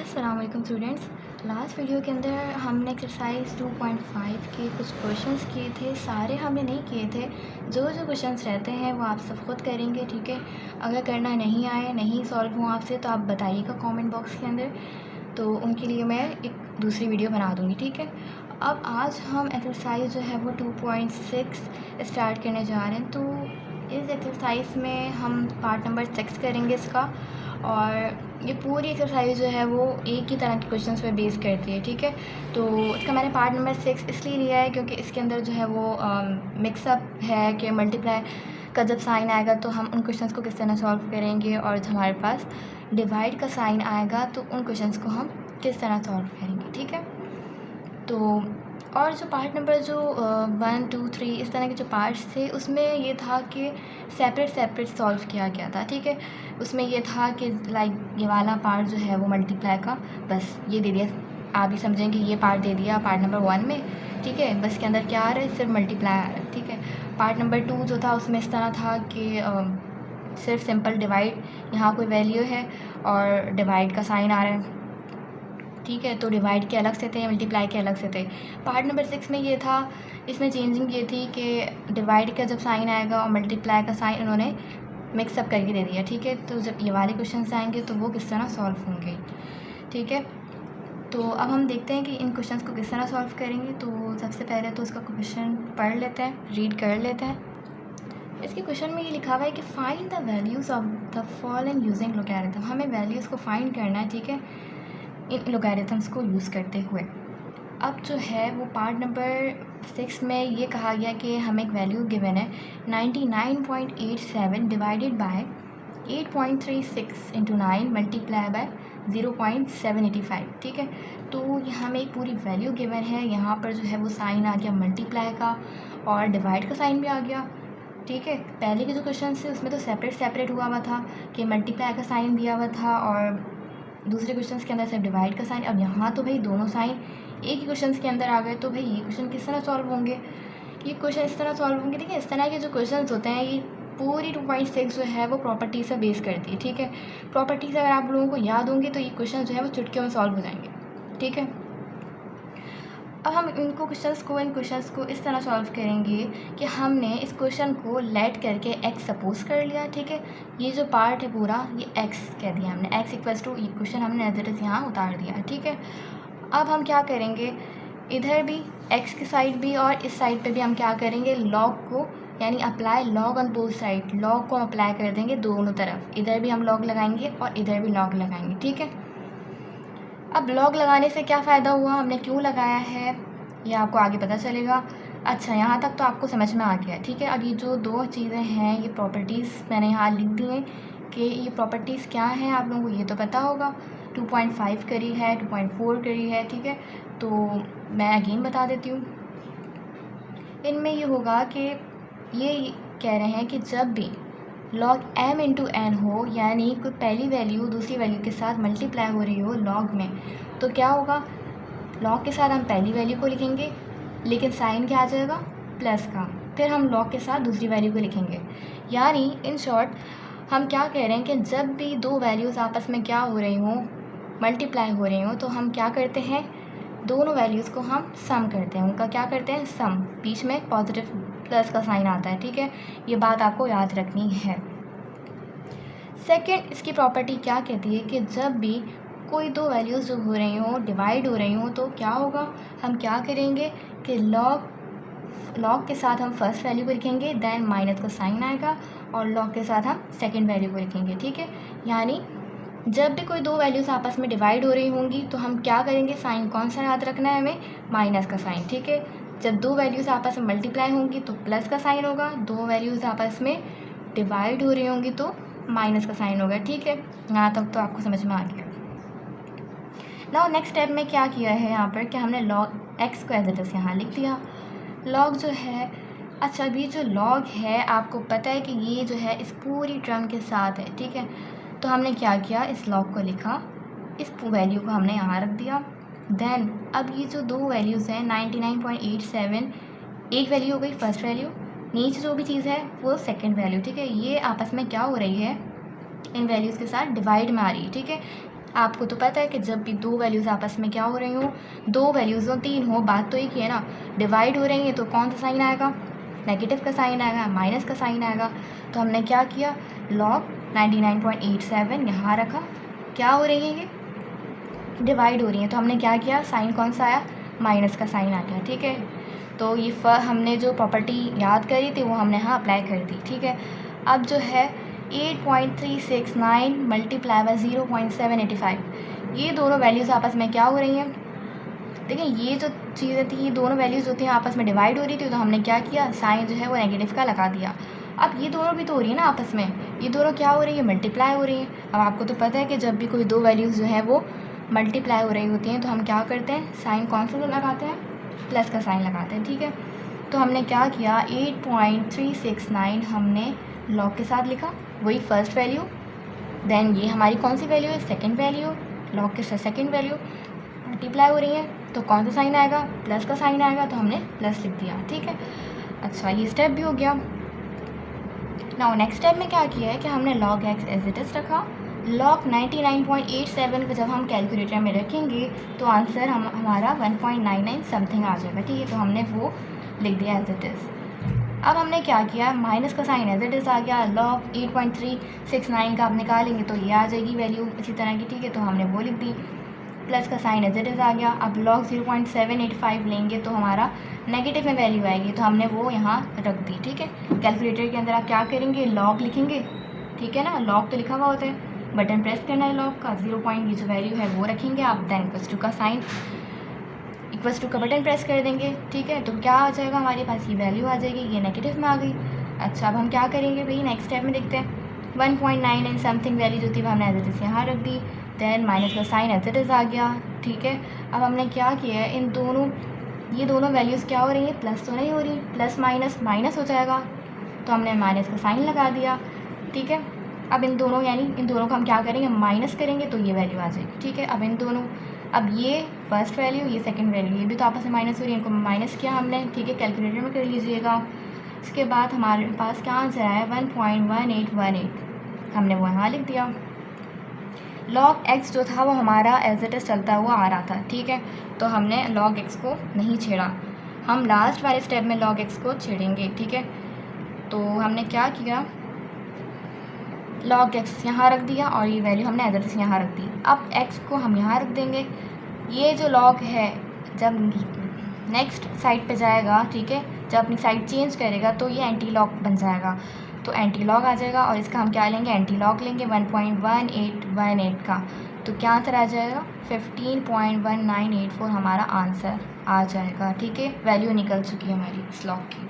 अस्सलाम वालेकुम students. Last video के अंदर हमने एक्सरसाइज 2.5 के कुछ क्वेश्चंस किए थे। सारे हमने नहीं किए थे। जो जो क्वेश्चंस रहते हैं वो आप सब खुद करेंगे, ठीक है। अगर करना नहीं आए, नहीं सॉल्व हुआ आपसे, तो आप बताइएगा कमेंट बॉक्स के अंदर, तो उनके लिए मैं एक दूसरी वीडियो बना दूँगी, ठीक है। अब आज हम एक्सरसाइज जो है वो 2.6 स्टार्ट करने जा रहे हैं। तो इस एक्सरसाइज में हम पार्ट नंबर 6 करेंगे इसका, और ये पूरी एक्सरसाइज जो है वो एक ही तरह के क्वेश्चंस पे बेस करती है, ठीक है। तो इसका मैंने पार्ट नंबर 6 इसलिए लिया है क्योंकि इसके अंदर जो है वो मिक्सअप है कि मल्टीप्लाई का जब साइन आएगा तो हम उन क्वेश्चंस को किस तरह सॉल्व करेंगे, और जब हमारे पास डिवाइड का साइन आएगा तो उन क्वेश्चंस को हम किस तरह सॉल्व करेंगे, ठीक है। तो और जो पार्ट नंबर जो 1, 2, 3 इस तरह के जो पार्ट्स थे, उसमें ये था कि सेपरेट सॉल्व किया गया था, ठीक है। उसमें ये था कि लाइक ये वाला पार्ट जो है वो मल्टीप्लाई का बस ये दे दिया, आप ही समझें कि ये पार्ट दे दिया पार्ट नंबर 1 में, ठीक है। बस के अंदर क्या आ रहा है, सिर्फ मल्टीप्लाई आ रहा है, ठीक है। पार्ट नंबर 2 जो था उसमें इस तरह था कि सिर्फ सिंपल डिवाइड, यहाँ कोई वैल्यू है और डिवाइड का साइन आ रहा है, ठीक है। तो डिवाइड के अलग से थे, मल्टीप्लाई के अलग से थे। पार्ट नंबर 6 में ये था, इसमें चेंजिंग ये थी कि डिवाइड का जब साइन आएगा और मल्टीप्लाई का साइन उन्होंने मिक्सअप करके दे दिया, ठीक है। तो जब ये वाले क्वेश्चन आएंगे तो वो किस तरह सॉल्व होंगे, ठीक है। तो अब हम देखते हैं कि इन क्वेश्चंस को किस तरह सॉल्व करेंगे। तो सबसे पहले तो इसका क्वेश्चन पढ़ लेते हैं, रीड कर लेते हैं। इसके क्वेश्चन में ये लिखा हुआ है कि find the values of the following using logarithm. हमें वैल्यूज़ को फाइंड करना है, ठीक है, इन लोगैरिथम्स को यूज़ करते हुए। अब जो है वो पार्ट नंबर 6 में ये कहा गया कि हमें एक वैल्यू गिवन है 99.87 divided by 8.36 into 9 multiply by 0.785, ठीक है। तो यहाँ हमें एक पूरी वैल्यू गिवन है, यहाँ पर जो है वो साइन आ गया मल्टीप्लाई का और डिवाइड का साइन भी आ गया, ठीक है। पहले के जो क्वेश्चन थे उसमें तो सेपरेट हुआ था कि मल्टीप्लाई का साइन दिया हुआ था और दूसरे क्वेश्चंस के अंदर सिर्फ डिवाइड का साइन। अब यहाँ तो भाई दोनों साइन एक ही क्वेश्चंस के अंदर आ गए, तो भाई ये क्वेश्चन किस तरह सॉल्व होंगे, ये क्वेश्चन इस तरह सॉल्व होंगे, ठीक है। इस तरह के जो क्वेश्चंस होते हैं ये पूरी 2.6 जो है वो प्रॉपर्टी से बेस करती है, ठीक है। प्रॉपर्टीज अगर आप लोगों को याद होंगे तो ये क्वेश्चन जो है वो चुटकियों में सॉल्व हो जाएंगे, ठीक है। अब हम इन क्वेश्चंस को इस तरह सॉल्व करेंगे कि हमने इस क्वेश्चन को लेट करके x सपोज कर लिया, ठीक है। ये जो पार्ट है पूरा ये x कह दिया हमने, x इक्वल्स टू, ये क्वेश्चन हमने एज इट इज़ यहाँ उतार दिया, ठीक है। अब हम क्या करेंगे, इधर भी x की साइड भी और इस साइड पे भी हम क्या करेंगे, लॉग को यानी apply log on both side, log को अप्लाई कर देंगे दोनों तरफ। इधर भी हम लॉग लगाएंगे और इधर भी लॉग लगाएंगे, ठीक है। अब लॉग लगाने से क्या फ़ायदा हुआ, हमने क्यों लगाया है, ये आपको आगे पता चलेगा। अच्छा, यहाँ तक तो आपको समझ में आ गया, ठीक है। अब ये जो दो चीज़ें हैं, ये प्रॉपर्टीज़ मैंने यहाँ लिख दी हैं कि ये प्रॉपर्टीज़ क्या हैं, आप लोगों को ये तो पता होगा। 2.5 करी है, 2.4 करी है, ठीक है। तो मैं अगेन बता देती हूँ। इनमें ये होगा कि ये कह रहे हैं कि जब भी log m इंटू एन हो, यानी कोई पहली वैल्यू दूसरी वैल्यू के साथ मल्टीप्लाई हो रही हो लॉग में, तो क्या होगा, लॉग के साथ हम पहली वैल्यू को लिखेंगे लेकिन साइन क्या आ जाएगा, प्लस का। फिर हम लॉग के साथ दूसरी वैल्यू को लिखेंगे। यानी इन शॉर्ट हम क्या कह रहे हैं कि जब भी दो वैल्यूज़ आपस में क्या हो रही हों, मल्टीप्लाई हो रही हों, तो हम क्या करते हैं, दोनों वैल्यूज़ को हम सम करते हैं, उनका क्या करते हैं, सम। बीच में पॉजिटिव प्लस का साइन आता है, ठीक है। ये बात आपको याद रखनी है। सेकंड, इसकी प्रॉपर्टी क्या कहती है कि जब भी कोई दो वैल्यूज़ जो हो रही हों, डिवाइड हो रही हों, तो क्या होगा, हम क्या करेंगे कि लॉग के साथ हम फर्स्ट वैल्यू को लिखेंगे, देन माइनस का साइन आएगा, और लॉग के साथ हम सेकेंड वैल्यू को लिखेंगे, ठीक है। यानी जब भी कोई दो वैल्यूज़ आपस में डिवाइड हो रही होंगी तो हम क्या करेंगे, साइन कौन सा याद रखना है हमें, माइनस का साइन, ठीक है। जब दो वैल्यूज़ आपस में मल्टीप्लाई होंगी तो प्लस का साइन होगा, दो वैल्यूज़ आपस में डिवाइड हो रही होंगी तो माइनस का साइन होगा, ठीक है। यहाँ तक तो आपको समझ में आ गया। नाउ नेक्स्ट स्टेप में क्या किया है यहाँ पर कि हमने लॉग एक्स को एज इट इज़ यहाँ लिख दिया। लॉग जो है, अच्छा अभी जो लॉग है आपको पता है कि ये जो है इस पूरी टर्म के साथ है, ठीक है। तो हमने क्या किया, इस लॉग को लिखा, इस वैल्यू को हमने यहाँ रख दिया। देन अब ये जो दो वैल्यूज़ हैं 99.87, एक वैल्यू हो गई फर्स्ट वैल्यू, नीचे जो भी चीज़ है वो सेकंड वैल्यू, ठीक है। ये आपस में क्या हो रही है, इन वैल्यूज़ के साथ डिवाइड में आ रही है, ठीक है। आपको तो पता है कि जब भी दो वैल्यूज़ आपस में क्या हो रही हो, दो वैल्यूज़ हो, तीन हो, बात तो एक ही है ना, डिवाइड हो रही है तो कौन सा साइन आएगा, नेगेटिव का साइन आएगा, माइनस का साइन आएगा। तो हमने क्या किया, लॉग 99.87 यहाँ रखा, क्या हो रही है ये, डिवाइड हो रही है, तो हमने क्या किया, साइन कौन सा आया, माइनस का साइन आ गया। ठीक है, तो ये हमने जो प्रॉपर्टी याद करी थी वो हमने यहाँ अप्लाई कर दी। ठीक है, अब जो है 8.369 मल्टीप्लाई बाय 0.785, ये दोनों वैल्यूज़ आपस में क्या हो रही हैं, देखिए ये जो चीज़ें थी, ये दोनों वैल्यूज़ होती हैं आपस में डिवाइड हो रही थी, तो हमने क्या किया, साइन जो है वो नेगेटिव का लगा दिया। अब ये दोनों भी तो हो रही है ना आपस में, ये दोनों क्या हो रही है, मल्टीप्लाई हो रही हैं। अब आपको तो पता है कि जब भी कोई दो वैल्यूज़ जो है वो मल्टीप्लाई हो रही होती हैं तो हम क्या करते हैं, साइन कौन सा लगाते हैं, प्लस का साइन लगाते हैं। ठीक है, तो हमने क्या किया, 8.369 हमने लॉग के साथ लिखा, वही फर्स्ट वैल्यू, देन ये हमारी कौन सी वैल्यू है, सेकंड वैल्यू, लॉग के साथ सेकंड वैल्यू मल्टीप्लाई हो रही है तो कौन सा साइन आएगा, प्लस का साइन आएगा, तो हमने प्लस लिख दिया। ठीक है, अच्छा ये स्टेप भी हो गया। नाउ नेक्स्ट स्टेप में क्या किया है कि हमने log x as it is रखा, लॉग 99.87 को जब हम कैलकुलेटर में रखेंगे तो आंसर हमारा 1.99 समथिंग आ जाएगा। ठीक है, तो हमने वो लिख दिया एज इट इज़। अब हमने क्या किया, माइनस का साइन एज इट इज़ आ गया, लॉग 8.369 का आप निकालेंगे तो ये आ जाएगी वैल्यू इसी तरह की। ठीक है, तो हमने वो लिख दी, प्लस का साइन एज इट इज़ आ गया। अब लॉग 0.785 लेंगे तो हमारा नेगेटिव में वैल्यू आएगी, तो हमने वो यहाँ रख दी। ठीक है, कैलकुलेटर के अंदर आप क्या करेंगे, लॉग लिखेंगे, ठीक है ना, लॉग तो लिखा हुआ होता है, बटन प्रेस करना है लॉग का, 0 पॉइंट की जो वैल्यू है वो रखेंगे आप, देन इक्वल्स टू का साइन, इक्वल्स टू का बटन प्रेस कर देंगे। ठीक है, तो क्या आ जाएगा हमारे पास, ये वैल्यू आ जाएगी, ये नेगेटिव में आ गई। अच्छा अब हम क्या करेंगे भाई, नेक्स्ट स्टेप में देखते हैं, 1.99 समथिंग वैल्यू जो थी वो हमने एज इट इज़ यहाँ रख दी, देन माइनस का साइन एज इट इज़ आ गया। ठीक है, अब हमने क्या किया है, इन दोनों, ये दोनों वैल्यूज़ क्या हो रही हैं, प्लस तो नहीं हो रही, प्लस माइनस माइनस हो जाएगा, तो हमने माइनस का साइन लगा दिया। ठीक है, अब इन दोनों यानी इन दोनों को हम क्या करेंगे, माइनस करेंगे तो ये वैल्यू आ जाएगी। ठीक है, अब इन दोनों, अब ये फर्स्ट वैल्यू, ये सेकंड वैल्यू, ये भी तो आपस में माइनस हो रही है, इनको माइनस किया हमने। ठीक है, कैलकुलेटर में कर लीजिएगा। इसके बाद हमारे पास क्या आंसर आया, 1.1818, हमने वो यहाँ लिख दिया। लॉग एक्स जो था वो हमारा एज इट इज़ चलता हुआ आ रहा था। ठीक है, तो हमने लॉग एक्स को नहीं छेड़ा, हम लास्ट वाले स्टेप में लॉग एक्स को छेड़ेंगे। ठीक है, तो हमने क्या किया, लॉग एक्स यहाँ रख दिया और ये वैल्यू हमने एज इट इज़ यहाँ रख दी। अब एक्स को हम यहाँ रख देंगे, ये जो लॉग है जब नेक्स्ट साइड पे जाएगा, ठीक है, जब अपनी साइड चेंज करेगा तो ये एंटी लॉग बन जाएगा, तो एंटी लॉग आ जाएगा और इसका हम क्या लेंगे, एंटी लॉग लेंगे 1.1818 का, तो क्या आंसर आ जाएगा, 15.1984 हमारा आंसर आ जाएगा। ठीक है, वैल्यू निकल चुकी है हमारी इस लॉग की।